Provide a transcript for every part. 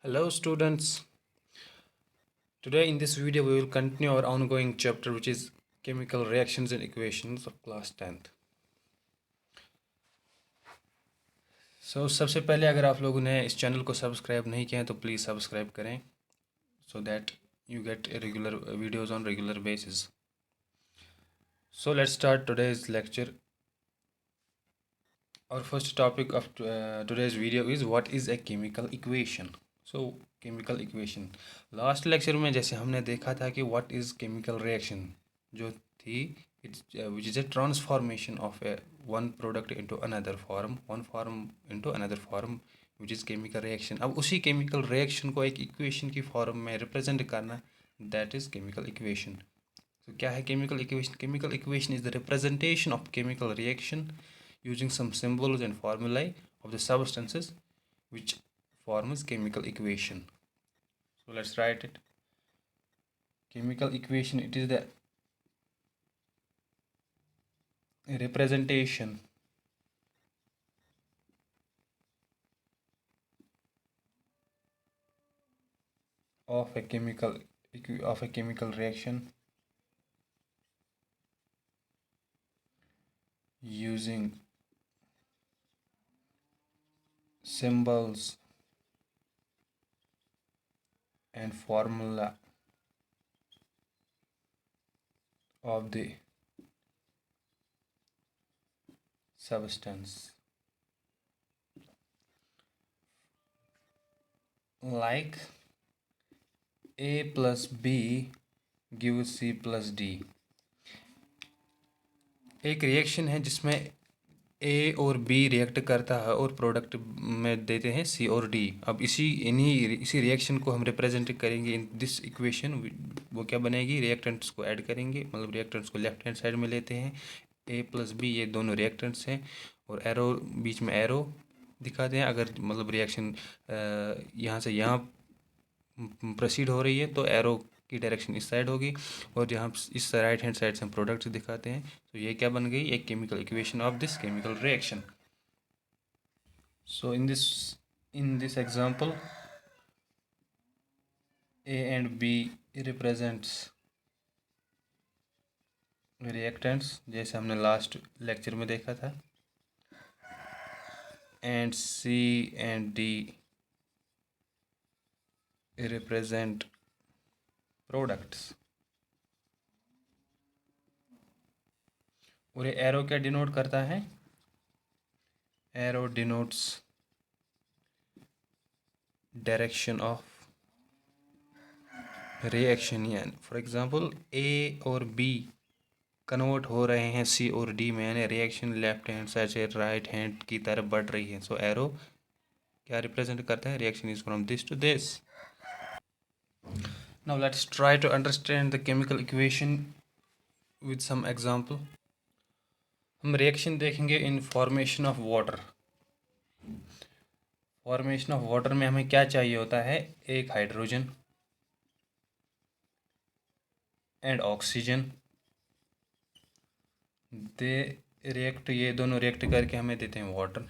Hello students, today in this video we will continue our ongoing chapter which is chemical reactions and equations of class 10th. सबसे पहले अगर आप लोगों ने इस चैनल को सब्सक्राइब नहीं किया है तो प्लीज़ सब्सक्राइब करें so that you get regular videos on regular basis. So let's start today's lecture. Our first topic of today's video is what is a chemical equation. So chemical equation, last lecture में जैसे हमने देखा था कि what is chemical reaction जो थी it's which is a transformation of A one product into another form, one form into another form which is chemical reaction. अब उसी केमिकल रिएक्शन को एक इक्वेशन की फॉर्म में रिप्रेजेंट करना, दैट इज़ केमिकल इक्वेशन. तो क्या है chemical equation? Chemical equation is the representation of chemical reaction using some symbols and formulae of the substances which forms chemical equation. So let's write it. Chemical equation, it is the representation of a chemical reaction using symbols and formula of the substance, like A plus B gives C plus D. एक reaction है जिसमें ए और B react करता है और product में देते हैं सी और डी. अब इसी रिएक्शन को हम रिप्रेजेंट करेंगे इन दिस इक्वेशन. वो क्या बनेगी? रिएक्टेंट्स को ऐड करेंगे, मतलब रिएक्टेंट्स को लेफ्ट हैंड साइड में लेते हैं. ए प्लस बी ये दोनों रिएक्टेंट्स हैं और एरो बीच में एरो दिखाते हैं. अगर मतलब रिएक्शन यहाँ से यहाँ प्रोसीड हो रही है तो एरो की डायरेक्शन इस साइड होगी और जहाँ इस राइट हैंड साइड से हम प्रोडक्ट्स दिखाते हैं. तो ये क्या बन गई? एक chemical equation of this chemical reaction. So in this example A and B represents reactants जैसे हमने लास्ट लेक्चर में देखा था, and C and D represent products. और ये एरो क्या डिनोट करता है? Arrow denotes direction of reaction. यानी फॉर एग्जांपल ए और बी कन्वर्ट हो रहे हैं सी और डी में, यानी रिएक्शन लेफ्ट हैंड साइड से राइट हैंड की तरफ बढ़ रही है. सो एरो क्या रिप्रेजेंट करता है? Reaction is from this to this. Now let's try to understand the chemical equation with some example. हम रिएक्शन देखेंगे in formation of water. Formation of water में हमें क्या चाहिए होता है? एक hydrogen and oxygen. They react, ये दोनों रिएक्ट करके हमें देते हैं वाटर.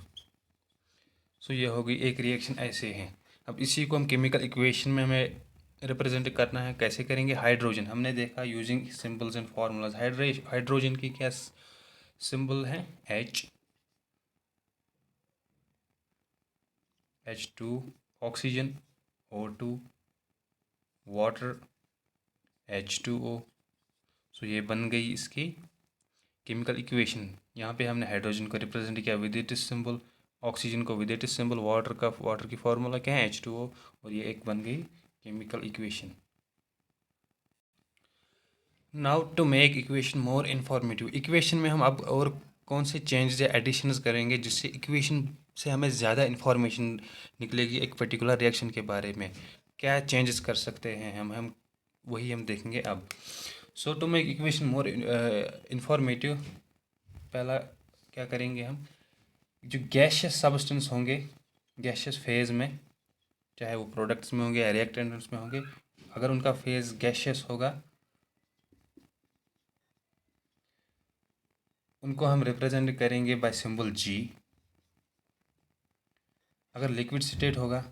सो ये होगी एक रिएक्शन ऐसे है. अब इसी को हम केमिकल इक्वेशन में हमें रिप्रेजेंट करना है. कैसे करेंगे? हाइड्रोजन हमने देखा using symbols and formulas. Hydrogen की क्या सिंबल है? H2, oxygen O2, water H2O. सो ये बन गई इसकी केमिकल इक्वेशन. यहाँ पे हमने हाइड्रोजन को रिप्रेजेंट किया विद इट सिंबल, ऑक्सीजन को विद इट सिंबल, वाटर की फार्मूला क्या है? H2O. और ये एक बन गई chemical equation. Now to make equation more informative, equation में हम अब और कौन से चेंजेस या एडिशंस करेंगे जिससे इक्वेशन से हमें ज़्यादा इन्फॉर्मेशन निकलेगी एक पर्टिकुलर रिएक्शन के बारे में. क्या चेंजेस कर सकते हैं हम वही हम देखेंगे अब. So to make equation more informative, पहला क्या करेंगे हम? जो गैशियस सब्सटेंस होंगे गैशियस फेज़ में, चाहे वो प्रोडक्ट्स में होंगे या रिएक्टेंट्स में होंगे, अगर उनका फेज़ गैशियस होगा उनको हम रिप्रेजेंट करेंगे बाय सिंबल G. अगर लिक्विड स्टेट होगा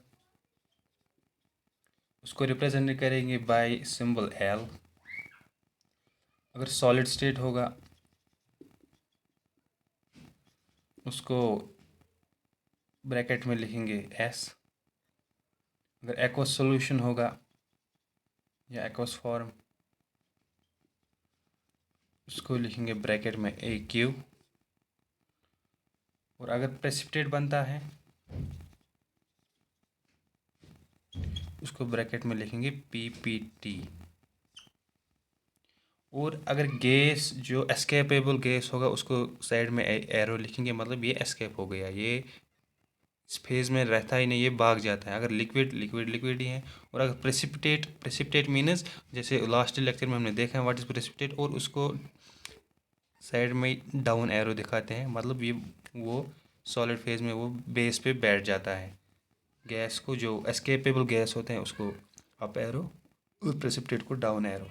उसको रिप्रेजेंट करेंगे बाय सिंबल एल। अगर सॉलिड स्टेट होगा उसको ब्रैकेट में लिखेंगे एस। अगर एक्वस सॉल्यूशन होगा या एक्वस फॉर्म उसको लिखेंगे ब्रैकेट में ए क्यू। और अगर प्रेसिपिटेट बनता है उसको ब्रैकेट में लिखेंगे पी पी टी। और अगर गैस जो एस्केपेबल गैस होगा उसको साइड में एरो लिखेंगे, मतलब ये एस्केप हो गया, ये इस फेज में रहता ही नहीं, ये भाग जाता है। अगर लिक्विड लिक्विड लिक्विड ही है। और अगर प्रेसिपिटेट प्रेसिपिटेट मीन्स जैसे लास्ट लेक्चर में हमने देखा है व्हाट इज प्रेसिपिटेट, और उसको साइड में डाउन एरो दिखाते हैं, मतलब ये वो सॉलिड फेज में वो बेस पे बैठ जाता है। गैस को जो एस्केपेबल गैस होते हैं उसको अप एरो और प्रेसिपिटेट को down arrow.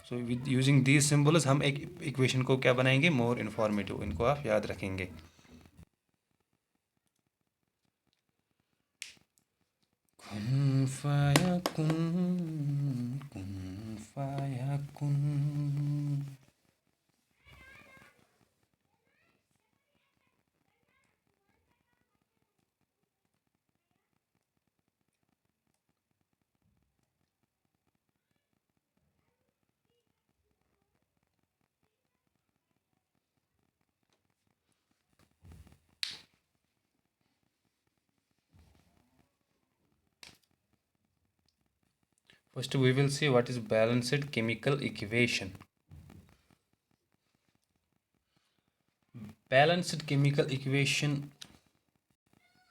So with using these symbols हम एक इक्वेशन को क्या बनाएंगे, मोर इन्फॉर्मेटिव। इनको आप याद रखेंगे। कुन फायकुन, कुन फायकुन। First we will see what is balanced chemical equation. Balanced chemical equation,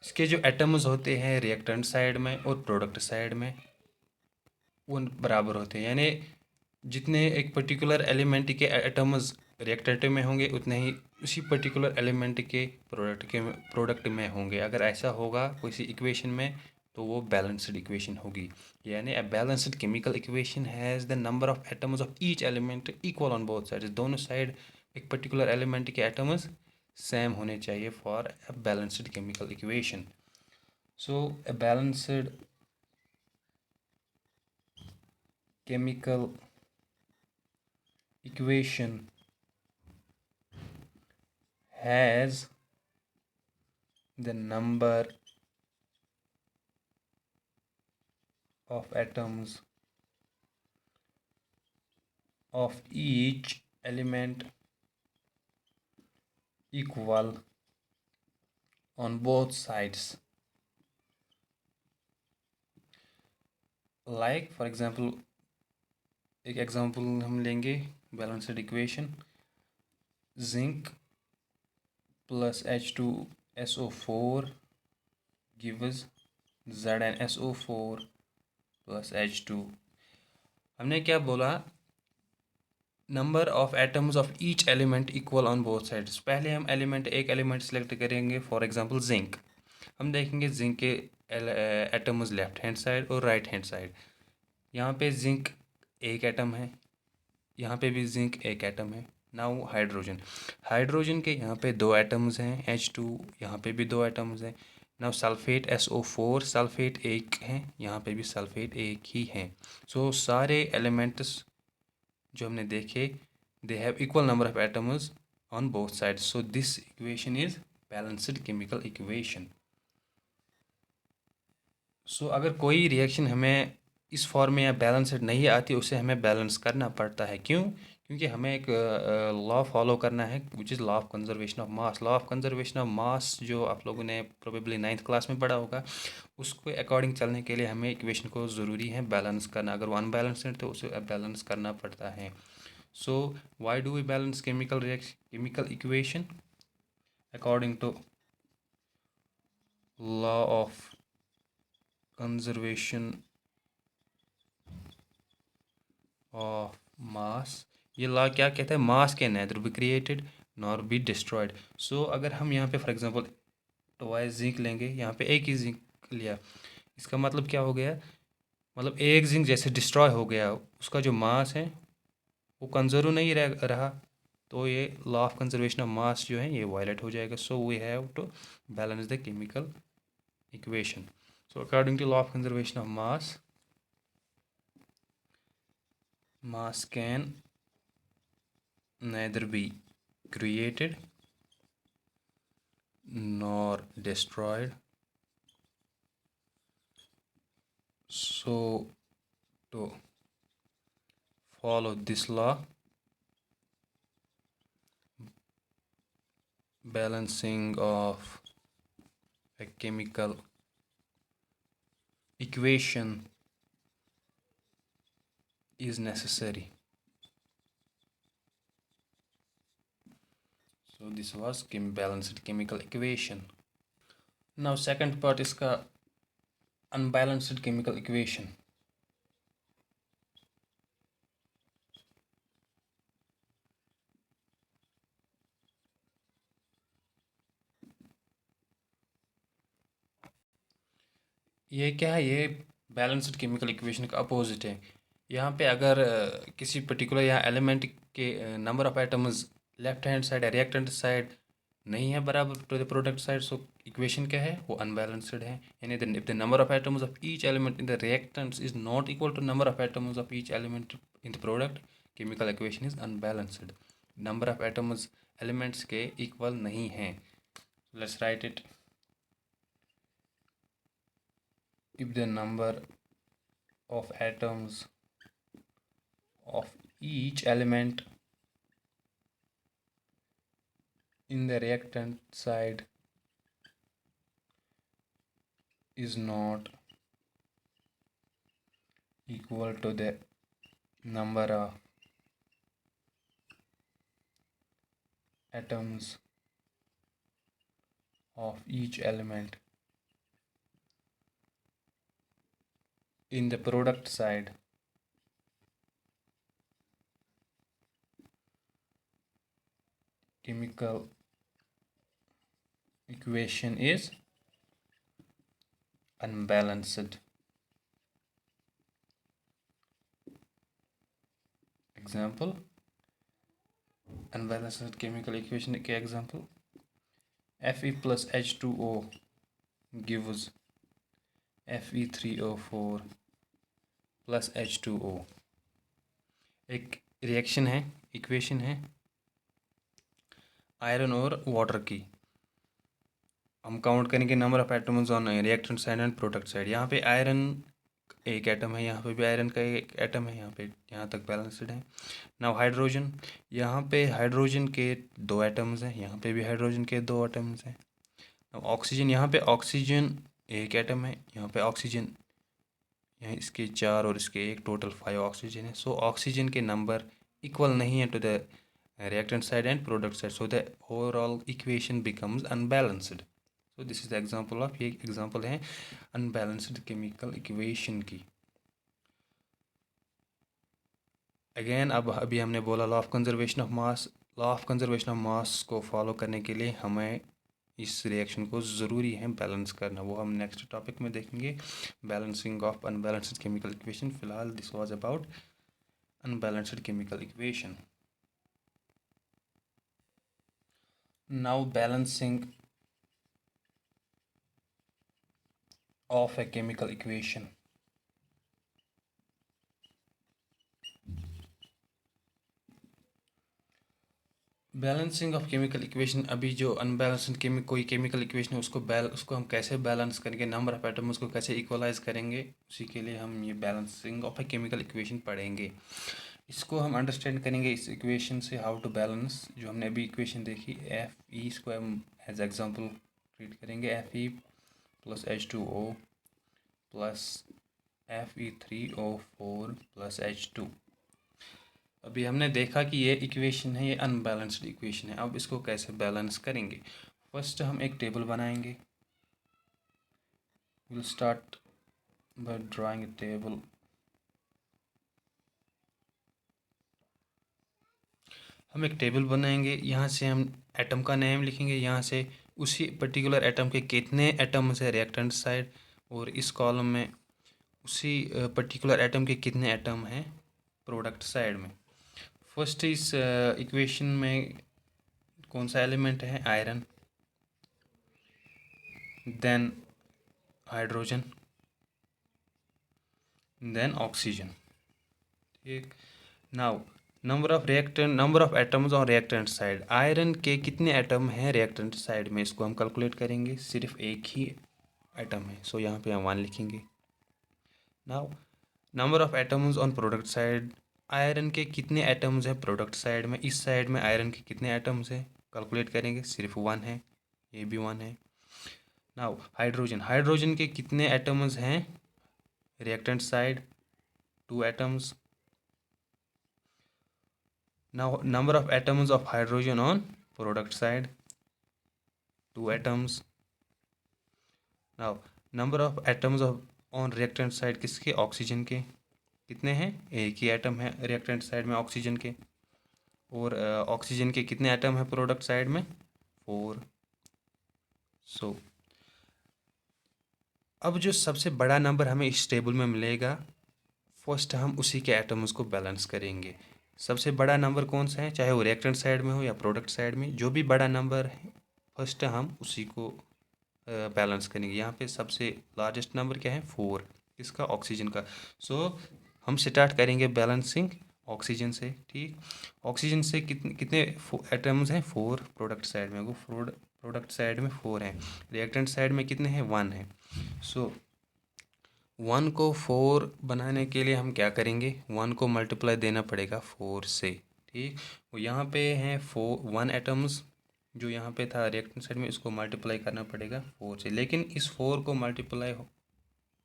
इसके जो एटम्स होते हैं रिएक्टेंट साइड में और प्रोडक्ट साइड में वो बराबर होते हैं। यानी जितने एक पर्टिकुलर एलिमेंट के एटम्स रिएक्टेंट में होंगे उतने ही उसी पर्टिकुलर एलिमेंट के प्रोडक्ट में होंगे। अगर ऐसा होगा किसी इक्वेशन में तो वो बैलेंस्ड इक्वेशन होगी। यानी a balanced chemical equation has the number of atoms of each element equal on both sides. दोनों साइड एक पर्टिकुलर एलिमेंट के एटम्स सेम होने चाहिए for a balanced chemical equation. So a balanced chemical equation has the number of atoms of each element equal on both sides. Like for example, एक example हम लेंगे balanced equation, zinc plus H2SO4 gives ZnSO4 plus H2। हमने क्या बोला, number of atoms of each element equal on both sides. पहले हम एक element select करेंगे, फॉर एग्जांपल जिंक। हम देखेंगे जिंक के एटम्स लेफ्ट हैंड साइड और राइट हैंड साइड। यहाँ पे जिंक एक एटम है, यहाँ पे भी जिंक एक एटम है। नाउ हाइड्रोजन, हाइड्रोजन के यहाँ पे दो एटम्स हैं H2, यहाँ पे भी दो एटम्स हैं। नाउ सल्फेट SO4, सल्फेट एक है, यहाँ पे भी सल्फेट एक ही है। सो सारे एलिमेंट्स जो हमने देखे, they have equal number of atoms on both sides. So this equation is balanced chemical equation. सो अगर कोई रिएक्शन हमें इस फॉर्म में या बैलेंस्ड नहीं आती, उसे हमें बैलेंस करना पड़ता है। क्यों? क्योंकि हमें एक लॉ फॉलो करना है which is law of conservation of mass. Law of conservation of mass जो आप लोगों ने प्रोबेबली 9th क्लास में पढ़ा होगा, उसको अकॉर्डिंग चलने के लिए हमें इक्वेशन को ज़रूरी है बैलेंस करना। अगर वो अनबैलेंस्ड है तो उसे बैलेंस करना पड़ता है। So why do we balance chemical equation? According to law of conservation of mass। ये लॉ क्या कहता है? मास can neither be created nor be destroyed। So अगर हम यहाँ पे फॉर एग्जांपल ट्वाइस जिंक लेंगे, यहाँ पे एक ही जिंक लिया, इसका मतलब क्या हो गया? मतलब एक जिंक जैसे डिस्ट्रॉय हो गया, उसका जो मास है वो कंजर्व नहीं रहा, तो ये law of conservation of mass जो है ये वायलेट हो जाएगा। So we have to balance the chemical equation. So according to law of conservation of mass, mass can neither be created nor destroyed. So to follow this law, balancing of a chemical equation is necessary. So this was balanced chemical equation. Now second part is का unbalanced chemical equation. ये क्या है, ये balanced chemical equation का opposite है। यहाँ पे अगर किसी पर्टिकुलर यहाँ एलिमेंट के number of atoms left hand side reactant side नहीं है बराबर to the product side, so equation क्या है, वो अनबैलेंस्ड है। यानी if the number of atoms of each element in the reactants is not equal to number of atoms of each element in the product, chemical equation is unbalanced. Number of atoms elements के equal नहीं हैं। Let's write it. if the number of atoms of each element in the reactant side is not equal to the number of atoms of each element in the product side, chemical equation is unbalanced. Example, unbalanced chemical equation के example, Fe plus H2O gives Fe3O4 plus H2O। एक reaction है, equation है iron और water की। हम count करेंगे number of atoms on reactant side and product side. यहाँ पे आयरन एक एटम है, यहाँ पे भी आयरन का एक एटम है, यहाँ पे यहाँ तक बैलेंस्ड है। नाउ हाइड्रोजन, यहाँ पे हाइड्रोजन के दो एटम्स हैं, यहाँ पे भी हाइड्रोजन के दो एटम्स हैं। नाउ ऑक्सीजन, यहाँ पे ऑक्सीजन एक एटम है, यहाँ पे ऑक्सीजन यहाँ इसके चार और इसके एक, टोटल 5 ऑक्सीजन है। सो ऑक्सीजन के नंबर इक्वल नहीं है to the reactant side and product side, so the overall equation becomes unbalanced. So this is the example of, ये example है unbalanced chemical equation की। अगेन अब अभी हमने बोला law of conservation of mass. Law of conservation of मास को follow करने के लिए हमें इस रिएक्शन को ज़रूरी है बैलेंस करना, वो हम नेक्स्ट टॉपिक में देखेंगे, balancing of unbalanced chemical equation. फिलहाल this was about unbalanced chemical equation. Now balancing of a chemical equation. Balancing of chemical equation, अभी जो अनबैलेंस्ड कोई केमिकल इक्वेशन है उसको हम कैसे बैलेंस करेंगे, नंबर ऑफ एटम उसको कैसे इक्वलाइज करेंगे, उसी के लिए हम ये balancing of a chemical equation पढ़ेंगे। इसको हम अंडरस्टैंड करेंगे इस इक्वेशन से, हाउ टू बैलेंस। जो हमने अभी इक्वेशन देखी एफ ई इसको हम एज एग्जांपल ट्रीट करेंगे, F E plus H2O plus Fe3O4 plus H2। अभी हमने देखा कि ये इक्वेशन है, ये अनबैलेंस्ड इक्वेशन है। अब इसको कैसे बैलेंस करेंगे, फर्स्ट हम एक टेबल बनाएंगे। Will start by drawing A table. हम एक टेबल बनाएंगे, यहाँ से हम एटम का नेम लिखेंगे, यहाँ से उसी पर्टिकुलर एटम के कितने एटम्स है रिएक्टेंट साइड, और इस कॉलम में उसी पर्टिकुलर एटम के कितने एटम हैं प्रोडक्ट साइड में। फर्स्ट इस इक्वेशन में कौन सा एलिमेंट है, iron, then hydrogen, then oxygen. ठीक, now number of atoms on reactant side, iron के कितने एटम हैं रिएक्टेंट साइड में, इसको हम कैलकुलेट करेंगे। सिर्फ एक ही एटम है, सो यहाँ पे हम 1 लिखेंगे। Now number of atoms on product side, iron के कितने एटम्स हैं प्रोडक्ट साइड में, इस साइड में आयरन के कितने एटम्स हैं कैलकुलेट करेंगे। सिर्फ 1 है, ये भी 1 है। नाउ हाइड्रोजन के कितने एटम्स हैं reactant side, 2 atoms. Now number of atoms of hydrogen on product side, 2 atoms. Now number of atoms of on reactant side किसके, ऑक्सीजन के, कितने हैं, एक ही एटम है रिएक्टेंट साइड में ऑक्सीजन के। और ऑक्सीजन के कितने एटम है प्रोडक्ट साइड में, 4। सो अब जो सबसे बड़ा नंबर हमें इस टेबल में मिलेगा, फर्स्ट हम उसी के एटम्स को बैलेंस करेंगे। सबसे बड़ा नंबर कौन सा है, चाहे वो रिएक्टेंट साइड में हो या प्रोडक्ट साइड में, जो भी बड़ा नंबर है फर्स्ट हम उसी को बैलेंस करेंगे। यहाँ पे सबसे लार्जेस्ट नंबर क्या है, 4, इसका, ऑक्सीजन का। सो हम स्टार्ट करेंगे बैलेंसिंग ऑक्सीजन से। ठीक, ऑक्सीजन से कितने कितने एटम्स हैं, 4 प्रोडक्ट साइड में, वो प्रोडक्ट साइड में 4 हैं। रिएक्टेंट साइड में कितने हैं, 1 है। सो 1 को 4 बनाने के लिए हम क्या करेंगे, 1 को मल्टीप्लाई देना पड़ेगा 4 से। ठीक, वो यहाँ पे हैं 1 एटम्स, जो यहाँ पे था रिएक्टेंट साइड में, इसको मल्टीप्लाई करना पड़ेगा 4 से। लेकिन इस 4 को मल्टीप्लाई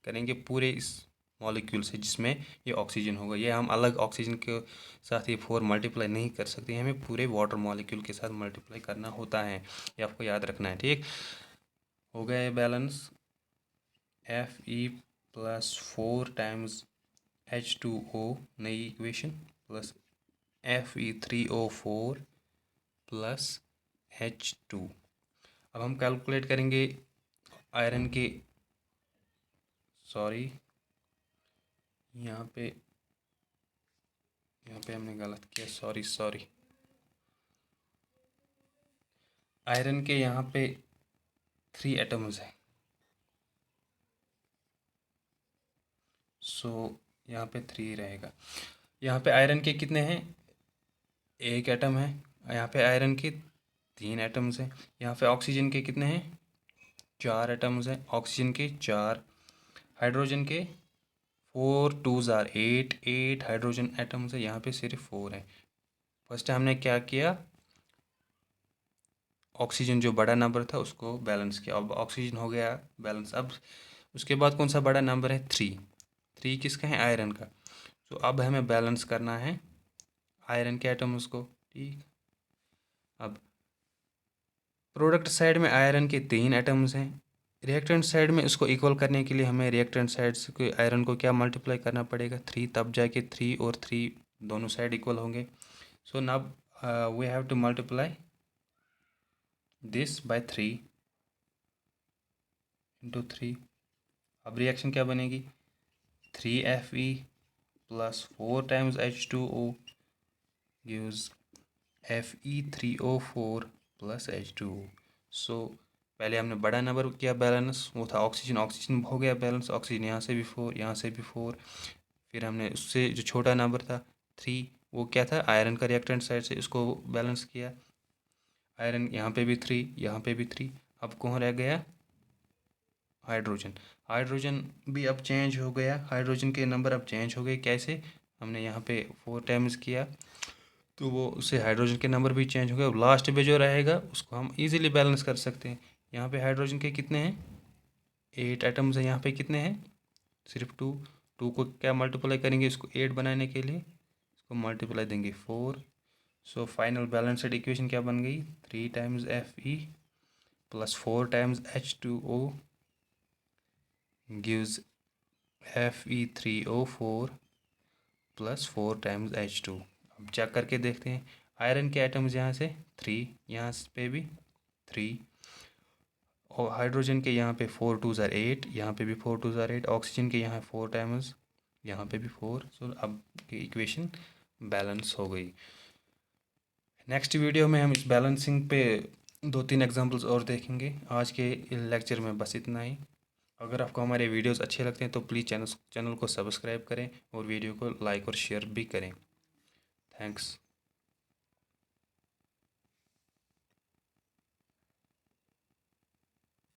करेंगे पूरे इस मॉलिक्यूल से जिसमें ये ऑक्सीजन होगा। ये हम अलग ऑक्सीजन के साथ ये 4 मल्टीप्लाई नहीं कर सकते, हमें पूरे वाटर मॉलिक्यूल के साथ मल्टीप्लाई करना होता है, ये आपको याद रखना है। ठीक, हो गया ये balance, Fe plus 4 times H2O, नई equation, plus Fe3O4 plus H2। अब हम कैलकुलेट करेंगे आयरन के, सॉरी यहाँ पे हमने गलत किया, सॉरी। आयरन के यहाँ पे 3 एटम्स हैं, सो यहाँ पे 3 रहेगा। यहाँ पे आयरन के कितने हैं, 1 एटम है। यहाँ पे आयरन के 3 एटम्स हैं। यहाँ पे ऑक्सीजन के कितने हैं, 4 एटम्स हैं, ऑक्सीजन के 4। हाइड्रोजन के 4 2s are 8 हाइड्रोजन एटम्स है, यहाँ पे सिर्फ 4 है। फर्स्ट हमने क्या किया, ऑक्सीजन जो बड़ा नंबर था उसको बैलेंस किया, अब ऑक्सीजन हो गया बैलेंस। अब उसके बाद कौन सा बड़ा नंबर है, 3 किसका है, आयरन का। तो अब हमें बैलेंस करना है आयरन के एटम्स को। ठीक, अब प्रोडक्ट साइड में आयरन के 3 एटम्स हैं, रिएक्टेंट साइड में इसको इक्वल करने के लिए हमें रिएक्टेंट साइड से आयरन को क्या मल्टीप्लाई करना पड़ेगा, 3, तब जाके 3 और 3 दोनों साइड इक्वल होंगे। So now we have to multiply this by 3 into 3। अब रिएक्शन क्या बनेगी, 3Fe plus 4 times H2O gives Fe3O4 plus H2O। सो पहले हमने बड़ा नंबर किया बैलेंस, वो था ऑक्सीजन हो गया बैलेंस, ऑक्सीजन यहाँ से भी 4, यहाँ से भी 4। फिर हमने उससे जो छोटा नंबर था 3, वो क्या था, आयरन का रिएक्टेंट साइड से, उसको बैलेंस किया। आयरन यहाँ पे भी 3, यहाँ पे भी 3। अब कौन रह गया, हाइड्रोजन भी अब चेंज हो गया, हाइड्रोजन के नंबर अब चेंज हो गए। कैसे, हमने यहाँ पे 4 टाइम्स किया तो वो उससे हाइड्रोजन के नंबर भी चेंज हो गए। लास्ट में जो रहेगा उसको हम इजीली बैलेंस कर सकते हैं। यहाँ पे हाइड्रोजन के कितने हैं, 8 एटम्स हैं, यहाँ पे कितने हैं, सिर्फ 2 को क्या मल्टीप्लाई करेंगे, इसको 8 बनाने के लिए इसको मल्टीप्लाई देंगे 4। सो फाइनल बैलेंस्ड इक्वेशन क्या बन गई, 3 times Fe plus 4 times H2O gives Fe3O4 plus 4 times H2। अब चेक करके देखते हैं, आयरन के आइटम्स यहाँ से 3, यहाँ पे भी 3, और हाइड्रोजन के यहाँ पे 4 2s are 8, यहाँ पे भी 4 2s are 8, ऑक्सीजन के यहाँ 4 टाइम्स, यहाँ पे भी 4। सो अब इक्वेशन बैलेंस हो गई। नेक्स्ट वीडियो में हम इस बैलेंसिंग पे 2-3 एग्जांपल्स और देखेंगे। आज के लेक्चर में बस इतना ही। अगर आपको हमारे वीडियोस अच्छे लगते हैं तो प्लीज़ चैनल को सब्सक्राइब करें और वीडियो को लाइक और शेयर भी करें। थैंक्स।